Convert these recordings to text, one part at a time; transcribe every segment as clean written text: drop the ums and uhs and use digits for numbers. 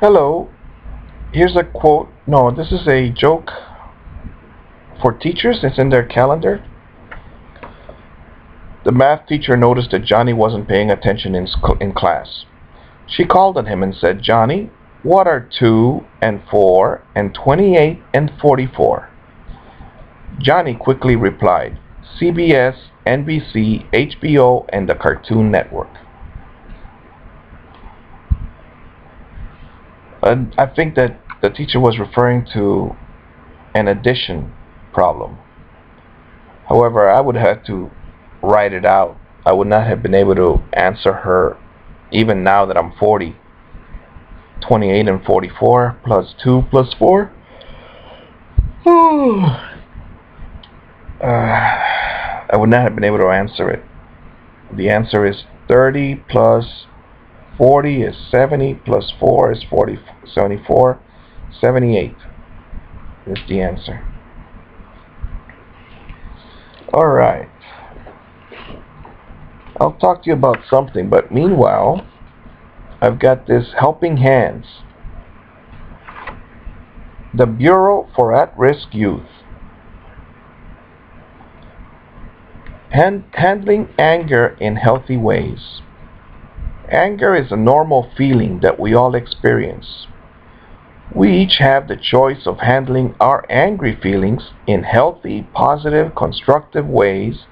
Hello, here's a quote. No, this is a joke for teachers. It's in their calendar. The math teacher noticed that Johnny wasn't paying attention in class. She called on him and said, "Johnny, what are 2 and 4 and 28 and 44?" Johnny quickly replied, "CBS, NBC, HBO, and the Cartoon Network." And I think that the teacher was referring to an addition problem. However, I would have to write it out. I would not have been able to answer her even now that I'm 40. 28 and 44 plus 2 plus 4. I would not have been able to answer it. The answer is 30 plus 40 is 70 plus 4 is 40, 74, 78 is the answer. Alright. I'll talk to you about something, but meanwhile, I've got this Helping Hands. The Bureau for At-Risk Youth. Handling anger in healthy ways. Anger is a normal feeling that we all experience. We each have the choice of handling our angry feelings in healthy, positive, constructive ways,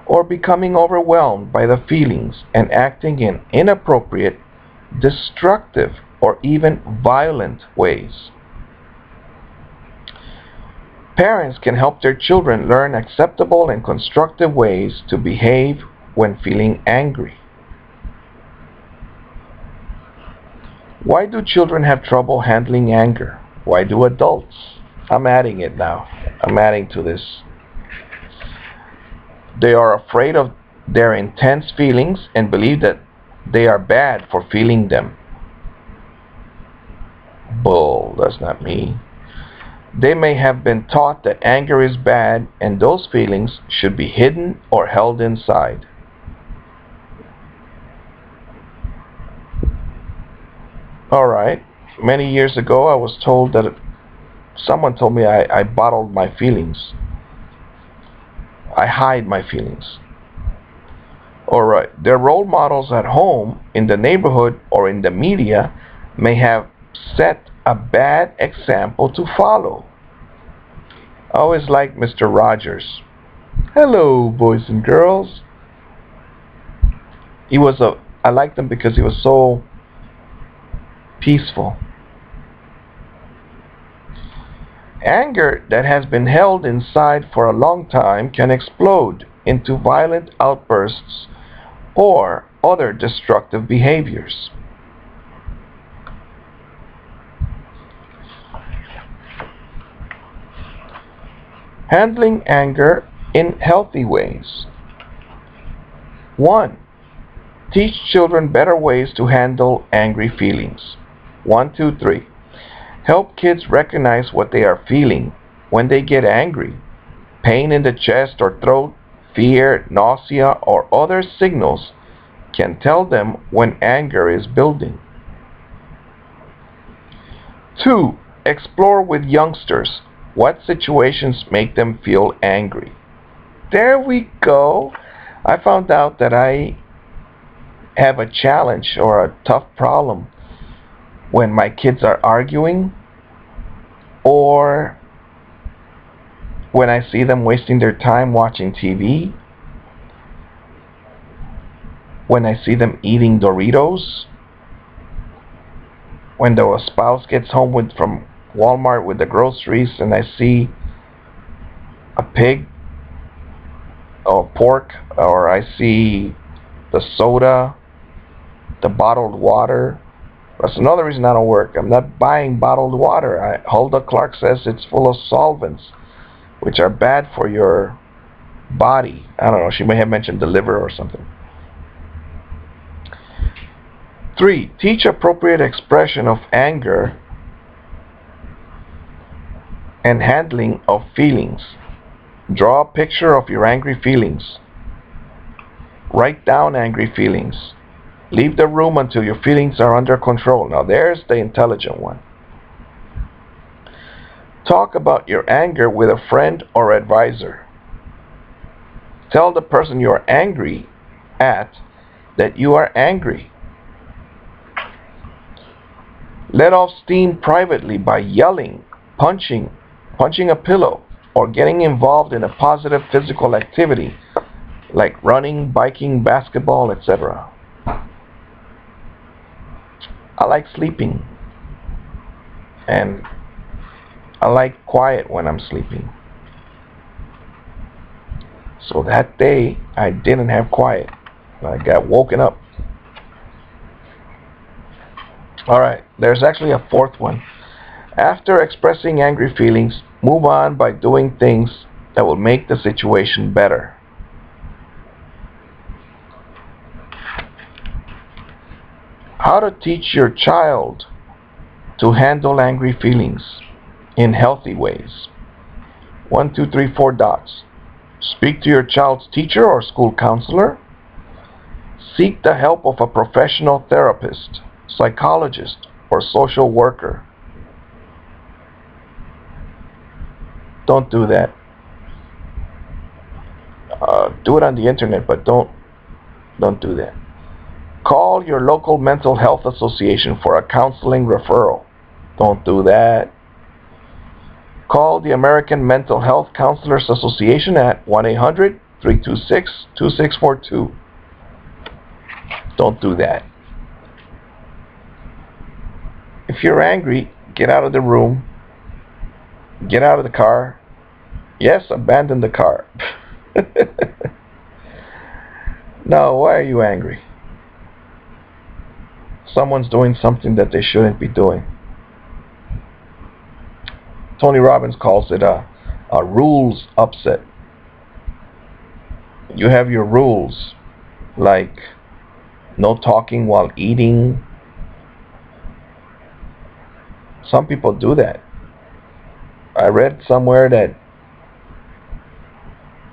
or becoming overwhelmed by the feelings and acting in inappropriate, destructive, or even violent ways. Parents can help their children learn acceptable and constructive ways to behave when feeling angry. Why do children have trouble handling anger? Why do adults? I'm adding it now. I'm adding to this. They are afraid of their intense feelings and believe that they are bad for feeling them. Bull, that's not me. They may have been taught that anger is bad and those feelings should be hidden or held inside. Alright, many years ago I was told that someone told me I bottled my feelings. I hide my feelings. Alright, their role models at home, in the neighborhood, or in the media may have set a bad example to follow. I always liked Mr. Rogers. Hello, boys and girls. I liked him because he was so peaceful. Anger that has been held inside for a long time can explode into violent outbursts or other destructive behaviors. Handling anger in healthy ways. 1. Teach children better ways to handle angry feelings. 1, 2, 3. Help kids recognize what they are feeling when they get angry. Pain in the chest or throat, fear, nausea, or other signals can tell them when anger is building. 2. Explore with youngsters what situations make them feel angry. There we go. I found out that I have a challenge or a tough problem when my kids are arguing or when I see them wasting their time watching TV, when I see them eating Doritos, when the spouse gets home from Walmart with the groceries and I see a pig or pork, or I see the soda, the bottled water. That's another reason I don't work. I'm not buying bottled water. Hulda Clark says it's full of solvents, which are bad for your body. I don't know. She may have mentioned the liver or something. 3. Teach appropriate expression of anger and handling of feelings. Draw a picture of your angry feelings. Write down angry feelings. Leave the room until your feelings are under control. Now there's the intelligent one. Talk about your anger with a friend or advisor. Tell the person you are angry at that you are angry. Let off steam privately by yelling, punching a pillow, or getting involved in a positive physical activity like running, biking, basketball, etc. I like sleeping, and I like quiet when I'm sleeping. So that day I didn't have quiet. I got woken up. Alright, there's actually a fourth one. After expressing angry feelings, move on by doing things that will make the situation better. How to teach your child to handle angry feelings in healthy ways. 1, 2, 3, 4 dots. Speak to your child's teacher or school counselor. Seek the help of a professional therapist, psychologist, or social worker. Don't do that. Do it on the internet, but don't do that. Call your local mental health association for a counseling referral. Don't do that. Call the American Mental Health Counselors Association at 1-800-326-2642. Don't do that. If you're angry, get out of the room. Get out of the car. Yes, abandon the car. No, why are you angry? Someone's doing something that they shouldn't be doing. Tony Robbins calls it a rules upset. You have your rules, like no talking while eating. Some people do that. I read somewhere that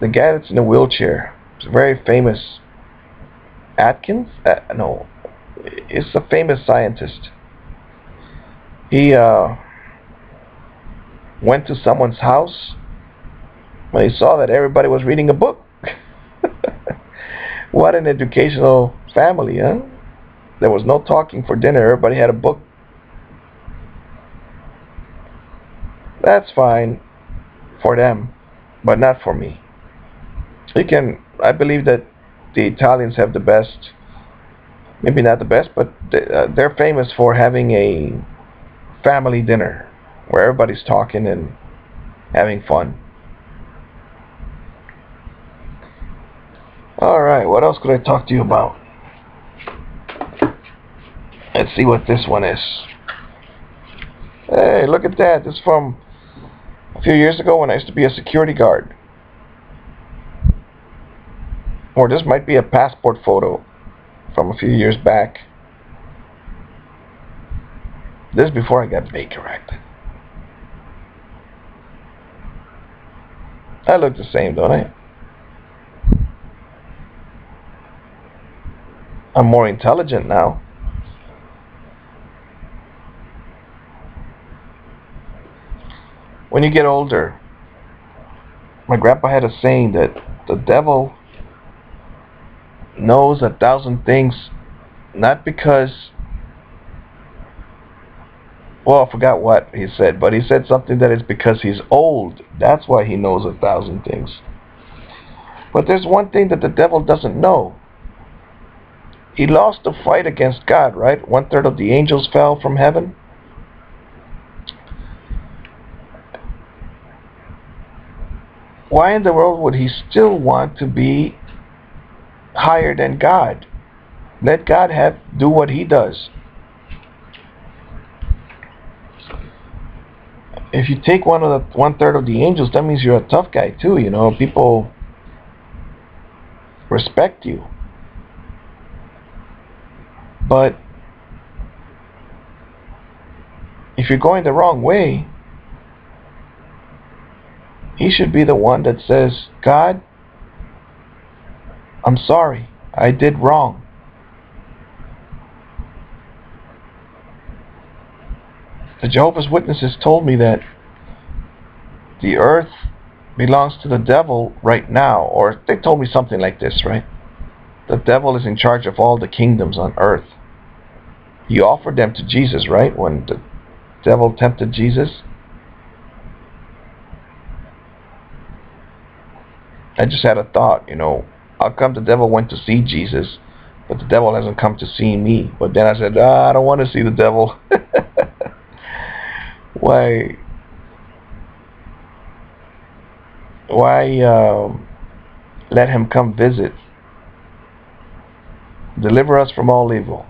the guy that's in a wheelchair is very famous. Atkins? No, it's a famous scientist. He went to someone's house when he saw that everybody was reading a book. What an educational family, huh? There was no talking for dinner. Everybody had a book. That's fine for them, but not for me. I believe that the Italians have the best, maybe not the best, but they're famous for having a family dinner where everybody's talking and having fun. Alright, what else could I talk to you about? Let's see what this one is. Hey, look at that. This is from a few years ago when I used to be a security guard. Or this might be a passport photo from a few years back. This is before I got Baker Act. I look the same, don't I? I'm more intelligent now. When you get older, my grandpa had a saying that the devil knows 1,000 things, not because, well, I forgot what he said, but he said something that is because he's old. That's why he knows 1,000 things. But there's one thing that the devil doesn't know. He lost the fight against God, right? 1/3 of the angels fell from heaven. Why in the world would he still want to be higher than God? Let God do what he does. If you take 1/3 of the angels, that means you're a tough guy too. You know, people respect you. But if you're going the wrong way, he should be the one that says, God, I'm sorry, I did wrong. the Jehovah's Witnesses told me that the earth belongs to the devil right now, or they told me something like this, right? The devil is in charge of all the kingdoms on earth. He offered them to Jesus, right? When the devil tempted Jesus. I just had a thought, how come the devil went to see Jesus, but the devil hasn't come to see me? But then I said, I don't want to see the devil. Why let him come visit? Deliver us from all evil.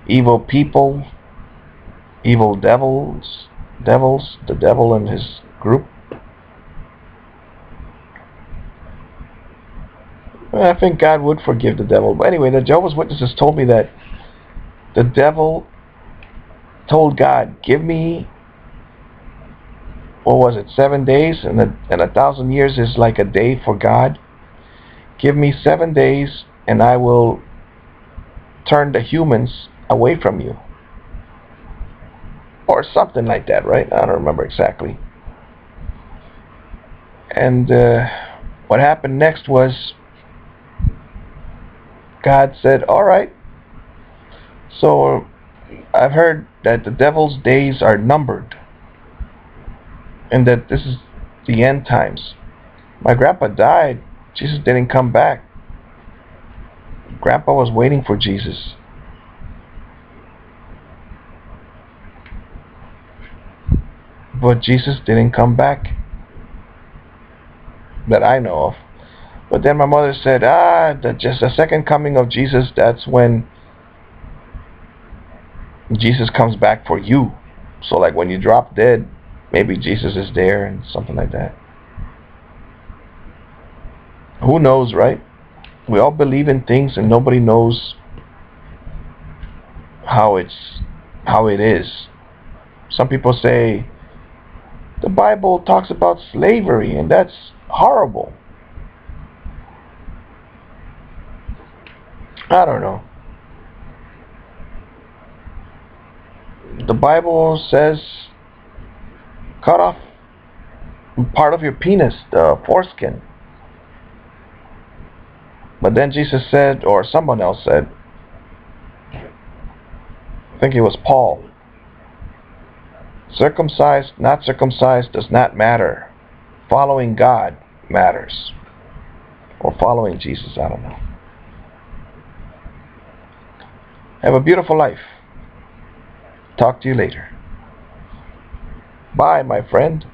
Evil people, evil devils, the devil and his group. I think God would forgive the devil. But anyway, the Jehovah's Witnesses told me that the devil told God, give me, 7 days, and 1,000 years is like a day for God. Give me 7 days and I will turn the humans away from you. Or something like that, right? I don't remember exactly. And what happened next was God said, alright, so I've heard that the devil's days are numbered and that this is the end times. My grandpa died. Jesus didn't come back. Grandpa was waiting for Jesus. But Jesus didn't come back that I know of. But then my mother said, just the second coming of Jesus, that's when Jesus comes back for you. So like when you drop dead, maybe Jesus is there and something like that. Who knows, right? We all believe in things and nobody knows how it is. Some people say the Bible talks about slavery and that's horrible. I don't know. The Bible says cut off part of your penis, the foreskin. But then Jesus said, or someone else said, I think it was Paul, circumcised, not circumcised does not matter. Following God matters. Or following Jesus, I don't know. Have a beautiful life. Talk to you later. Bye, my friend.